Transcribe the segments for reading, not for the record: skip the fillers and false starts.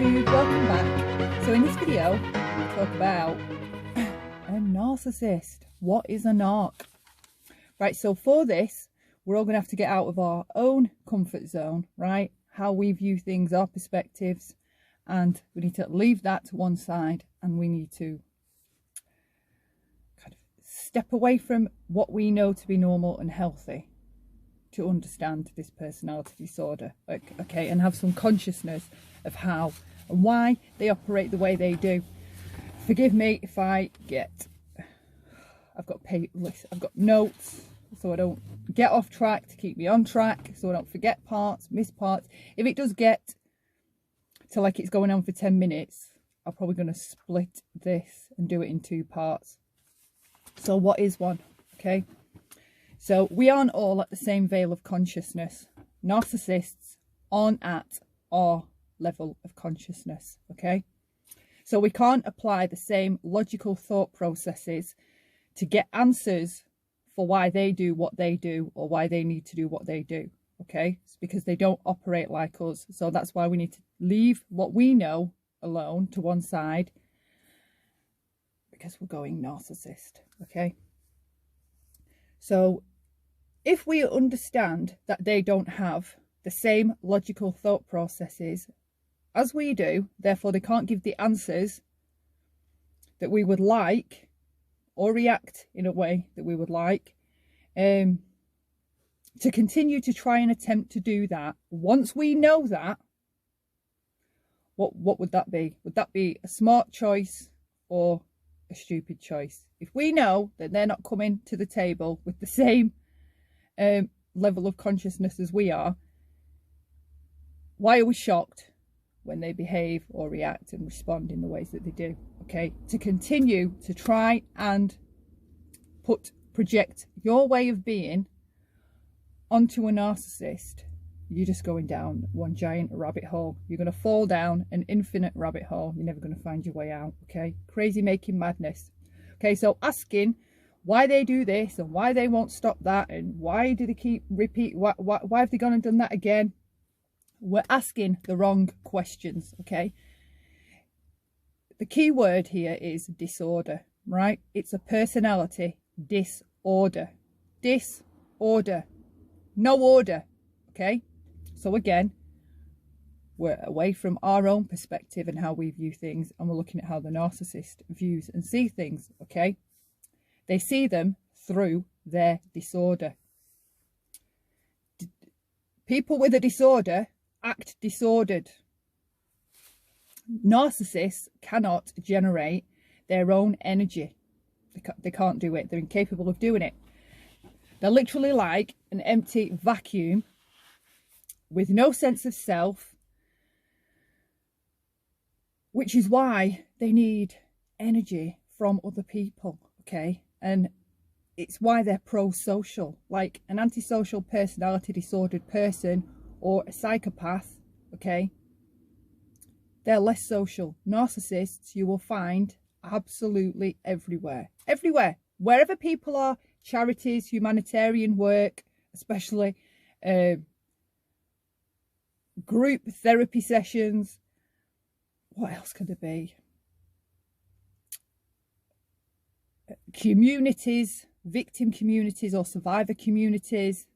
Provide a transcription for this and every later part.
YouTube, welcome back. So in this video, we'll talk about a narcissist. What is a narc? Right, so for this, we're all going to have to get out of our own comfort zone, right? How we view things, our perspectives, and we need to leave that to one side, and we need to kind of step away from what we know to be normal and healthy to understand this personality disorder, okay, and have some consciousness of how and why they operate the way they do. Forgive me if I've got notes so I don't get off track, to keep me on track, so I don't forget parts, miss parts. If it does get to like it's going on for 10 minutes, I'm probably going to split this and do it in 2 parts. So what is one? Okay, so we aren't all at the same veil of consciousness. Narcissists aren't at our level of consciousness, okay? So we can't apply the same logical thought processes to get answers for why they do what they do or why they need to do what they do, okay? It's because they don't operate like us. So that's why we need to leave what we know alone to one side, because we're going narcissist, okay? So if we understand that they don't have the same logical thought processes as we do, therefore they can't give the answers that we would like or react in a way that we would like, to continue to try and attempt to do that, once we know that, what would that be? Would that be a smart choice or a stupid choice? If we know that they're not coming to the table with the same level of consciousness as we are, why are we shocked when they behave or react and respond in the ways that they do? Okay, to continue to try and project your way of being onto a narcissist, you're just going down one giant rabbit hole. You're going to fall down an infinite rabbit hole. You're never going to find your way out. Okay, crazy making madness. Okay, so asking why they do this and why they won't stop that and why do they keep repeat, why have they gone and done that again? We're asking the wrong questions, okay? The key word here is disorder, right? It's a personality disorder. Disorder. No order, okay? So again, we're away from our own perspective and how we view things, and we're looking at how the narcissist views and see things, okay? They see them through their disorder. People with a disorder act disordered. Narcissists cannot generate their own energy. They can't do it. They're incapable of doing it. They're literally like an empty vacuum with no sense of self, which is why they need energy from other people, okay? And it's why they're pro-social. Like an antisocial personality disordered person or a psychopath, okay, they're less social. Narcissists you will find absolutely everywhere. Everywhere. Wherever people are, charities, humanitarian work, especially group therapy sessions. What else could there be? Communities, victim communities or survivor communities.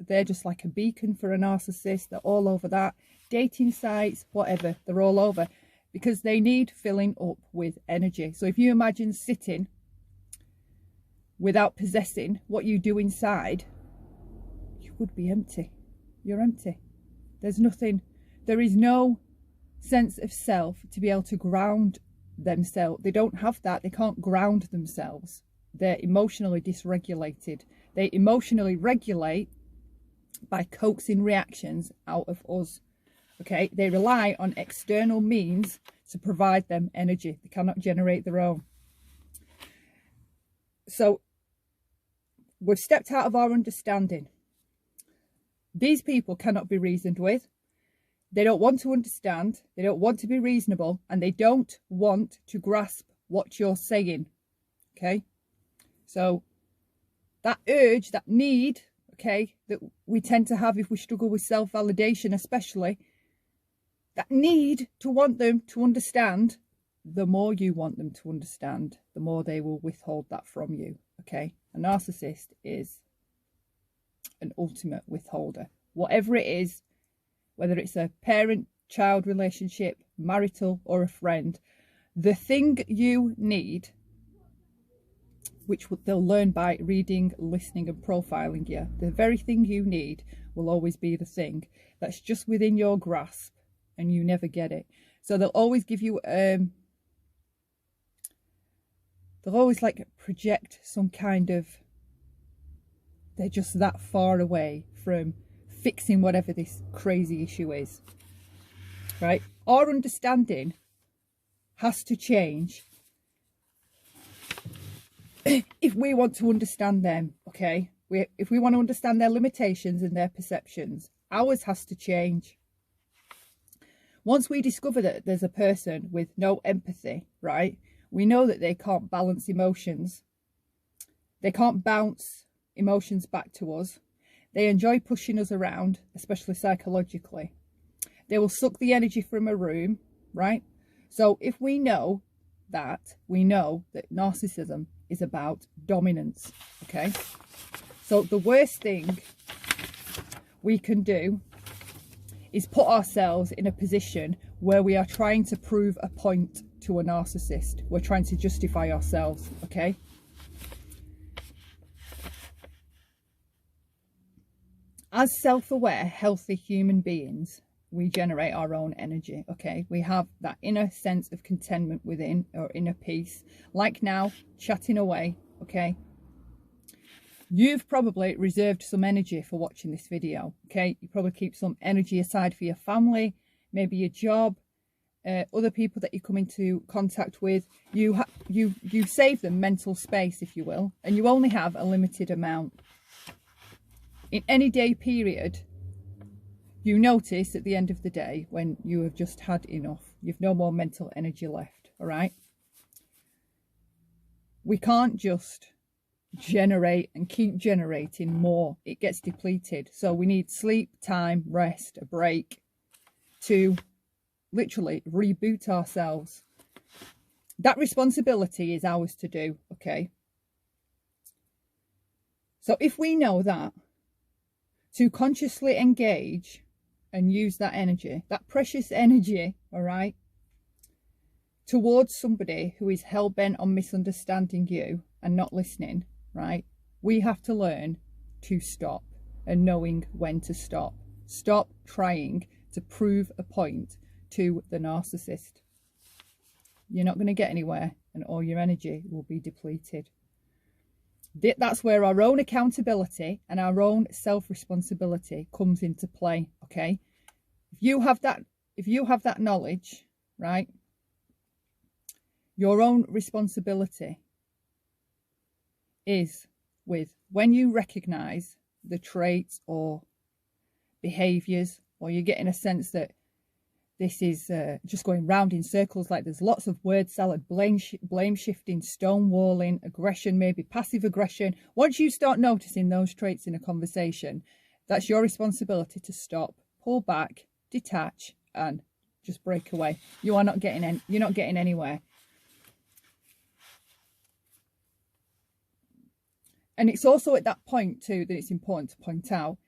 They're just like a beacon for a narcissist. They're all over that. Dating sites, whatever, they're all over because they need filling up with energy. So if you imagine sitting without possessing what you do inside, you would be empty. You're empty. There's nothing. There is no sense of self to be able to ground themselves. They don't have that. They can't ground themselves. They're emotionally dysregulated. They emotionally regulate by coaxing reactions out of us, okay? They rely on external means to provide them energy. They cannot generate their own. So we've stepped out of our understanding. These people cannot be reasoned with. They don't want to understand. They don't want to be reasonable, and they don't want to grasp what you're saying, okay? So that urge, that need, okay, that we tend to have if we struggle with self-validation especially, that need to want them to understand, the more you want them to understand, the more they will withhold that from you, okay? A narcissist is an ultimate withholder. Whatever it is, whether it's a parent-child relationship, marital, or a friend, the thing you need, which they'll learn by reading, listening, and profiling you, the very thing you need will always be the thing that's just within your grasp and you never get it. So they'll always give you, they'll always like project some kind of, they're just that far away from fixing whatever this crazy issue is, right? Our understanding has to change if we want to understand them, okay? If we want to understand their limitations and their perceptions, ours has to change. Once we discover that there's a person with no empathy, right, we know that they can't balance emotions. They can't bounce emotions back to us. They enjoy pushing us around, especially psychologically. They will suck the energy from a room, right? So if we know that narcissism is about dominance, okay? So the worst thing we can do is put ourselves in a position where we are trying to prove a point to a narcissist. We're trying to justify ourselves, okay? As self-aware, healthy human beings, we generate our own energy, okay? We have that inner sense of contentment within, or inner peace. Like now, chatting away, okay? You've probably reserved some energy for watching this video, okay? You probably keep some energy aside for your family, maybe your job, other people that you come into contact with. You save them mental space, if you will, and you only have a limited amount. In any day period, you notice at the end of the day when you have just had enough, you've no more mental energy left, all right? We can't just generate and keep generating more. It gets depleted. So we need sleep, time, rest, a break to literally reboot ourselves. That responsibility is ours to do, okay? So if we know that, to consciously engage and use that energy, that precious energy, all right, towards somebody who is hell-bent on misunderstanding you and not listening, right, we have to learn to stop, and knowing when to stop. Stop trying to prove a point to the narcissist. You're not going to get anywhere, and all your energy will be depleted. That's where our own accountability and our own self-responsibility comes into play, okay? If you have that knowledge, right, your own responsibility is with when you recognize the traits or behaviors, or you're getting a sense that this is just going round in circles, like there's lots of word salad, blame shifting, stonewalling, aggression, maybe passive aggression. Once you start noticing those traits in a conversation, that's your responsibility to stop, pull back, detach, and just break away. You're not getting anywhere. And it's also at that point too that it's important to point out,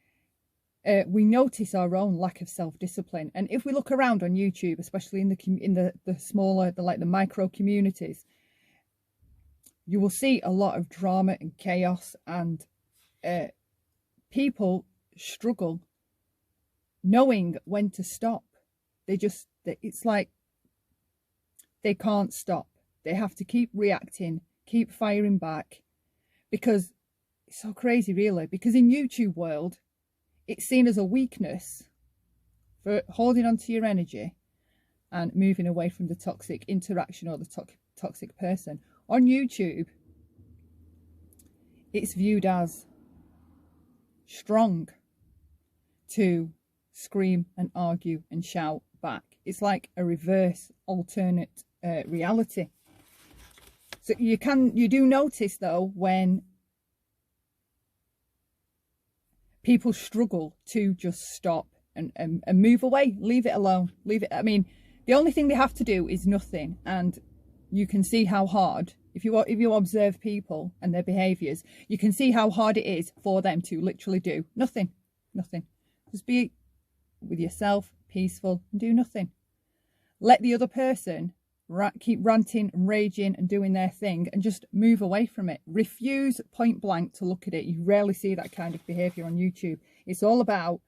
we notice our own lack of self-discipline. And if we look around on YouTube, especially in the smaller, the micro communities, you will see a lot of drama and chaos, and people struggle knowing when to stop. It's like they can't stop. They have to keep reacting, keep firing back, because it's so crazy, really. Because in YouTube world, it's seen as a weakness for holding on to your energy and moving away from the toxic interaction or the toxic person. On YouTube, it's viewed as strong to scream and argue and shout back. It's like a reverse alternate reality. So you do notice though when people struggle to just stop and move away. Leave it alone. Leave it. I mean, the only thing they have to do is nothing. And you can see how hard, if you observe people and their behaviours, you can see how hard it is for them to literally do nothing. Nothing. Just be with yourself, peaceful, and do nothing. Let the other person keep ranting and raging and doing their thing, and just move away from it. Refuse point blank to look at it. You rarely see that kind of behaviour on YouTube. It's all about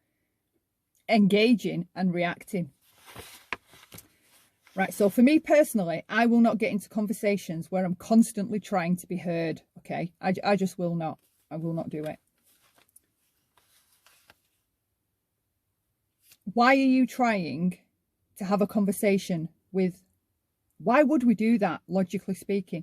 engaging and reacting. Right, so for me personally, I will not get into conversations where I'm constantly trying to be heard, okay? I just will not. I will not do it. Why are you trying to have a conversation with... Why would we do that, logically speaking?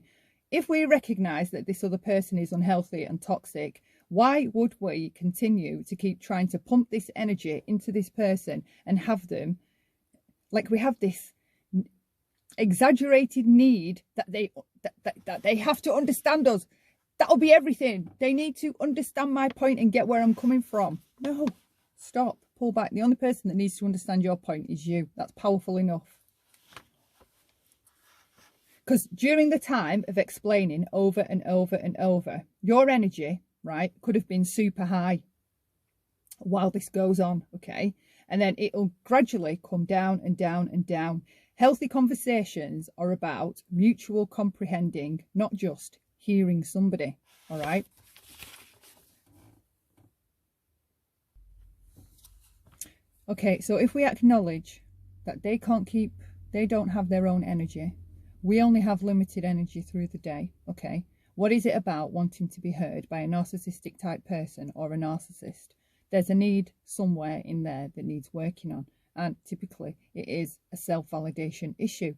If we recognise that this other person is unhealthy and toxic, why would we continue to keep trying to pump this energy into this person and have them... Like, we have this exaggerated need that they have to understand us. That'll be everything. They need to understand my point and get where I'm coming from. No, stop, pull back. The only person that needs to understand your point is you. That's powerful enough. Because during the time of explaining over and over and over, your energy, right, could have been super high while this goes on, okay? And then it'll gradually come down and down and down. Healthy conversations are about mutual comprehending, not just hearing somebody, all right? Okay, so if we acknowledge that they don't have their own energy, we only have limited energy through the day, okay? What is it about wanting to be heard by a narcissistic type person or a narcissist? There's a need somewhere in there that needs working on. And typically it is a self-validation issue.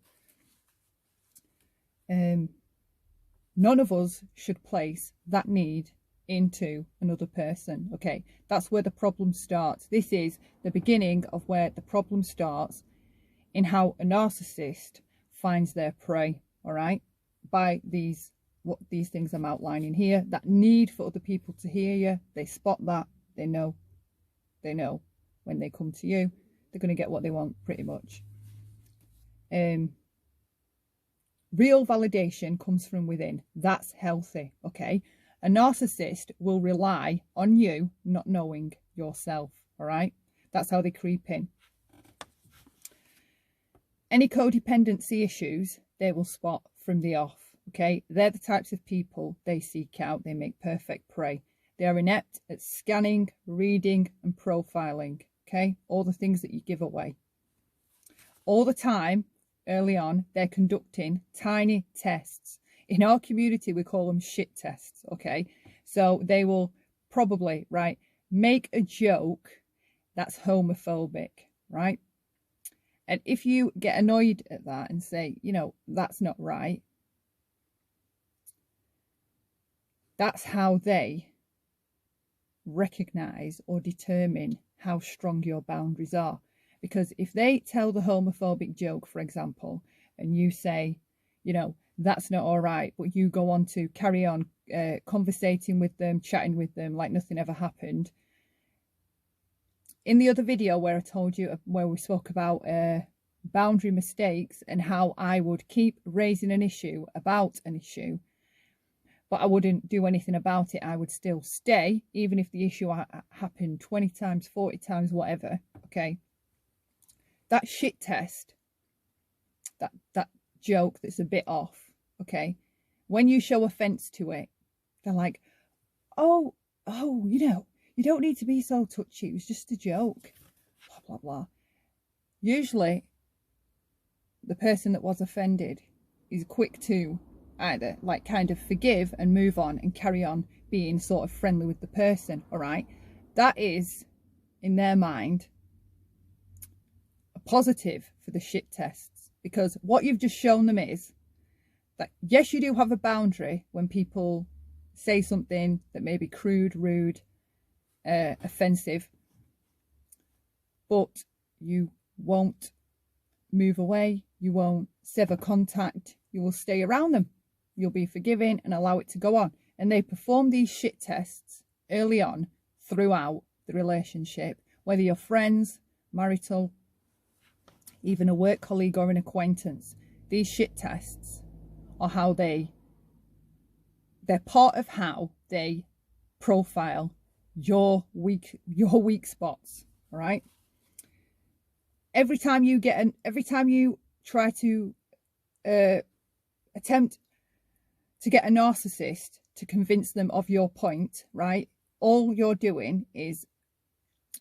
None of us should place that need into another person, okay? That's where the problem starts. This is the beginning of where the problem starts in how a narcissist finds their prey, all right? By these things I'm outlining here. That need for other people to hear you. They spot that. They know when they come to you, they're going to get what they want, pretty much. Real validation comes from within. That's healthy, okay? A narcissist will rely on you not knowing yourself, all right? That's how they creep in. Any codependency issues, they will spot from the off, okay? They're the types of people they seek out. They make perfect prey. They are inept at scanning, reading, and profiling. Okay, all the things that you give away. All the time, early on, they're conducting tiny tests. In our community, we call them shit tests, okay? So they will probably, right, make a joke that's homophobic, right? And if you get annoyed at that and say, you know, that's not right, that's how they recognize or determine how strong your boundaries are. Because if they tell the homophobic joke, for example, and you say, you know, that's not all right, but you go on to carry on conversating with them, chatting with them like nothing ever happened. In the other video where I told you, where we spoke about boundary mistakes and how I would keep raising an issue about an issue, but I wouldn't do anything about it. I would still stay, even if the issue happened 20 times, 40 times, whatever, okay? That shit test, that joke that's a bit off, okay? When you show offence to it, they're like, oh, you know, you don't need to be so touchy. It was just a joke, blah, blah, blah. Usually, the person that was offended is quick to either like kind of forgive and move on and carry on being sort of friendly with the person, all right? That is, in their mind, a positive for the shit tests, because what you've just shown them is that, yes, you do have a boundary when people say something that may be crude, rude, offensive, but you won't move away, you won't sever contact, you will stay around them. You'll be forgiving and allow it to go on. And they perform these shit tests early on throughout the relationship, whether you're friends, marital, even a work colleague or an acquaintance. These shit tests are how they're part of how they profile your weak spots. All right. Every time you try to attempt to get a narcissist to convince them of your point, right? All you're doing is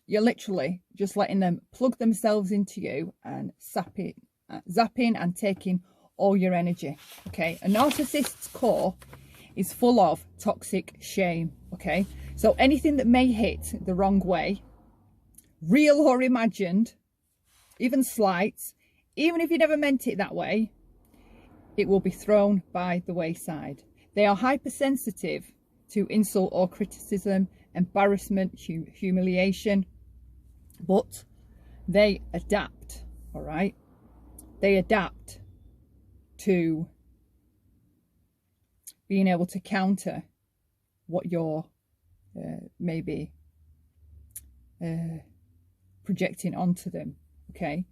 you're literally just letting them plug themselves into you and zapping and taking all your energy. Okay. A narcissist's core is full of toxic shame. Okay. So anything that may hit the wrong way, real or imagined, even slight, even if you never meant it that way, it will be thrown by the wayside. They are hypersensitive to insult or criticism, embarrassment, humiliation, but they adapt. All right. They adapt to being able to counter what you're maybe projecting onto them. Okay.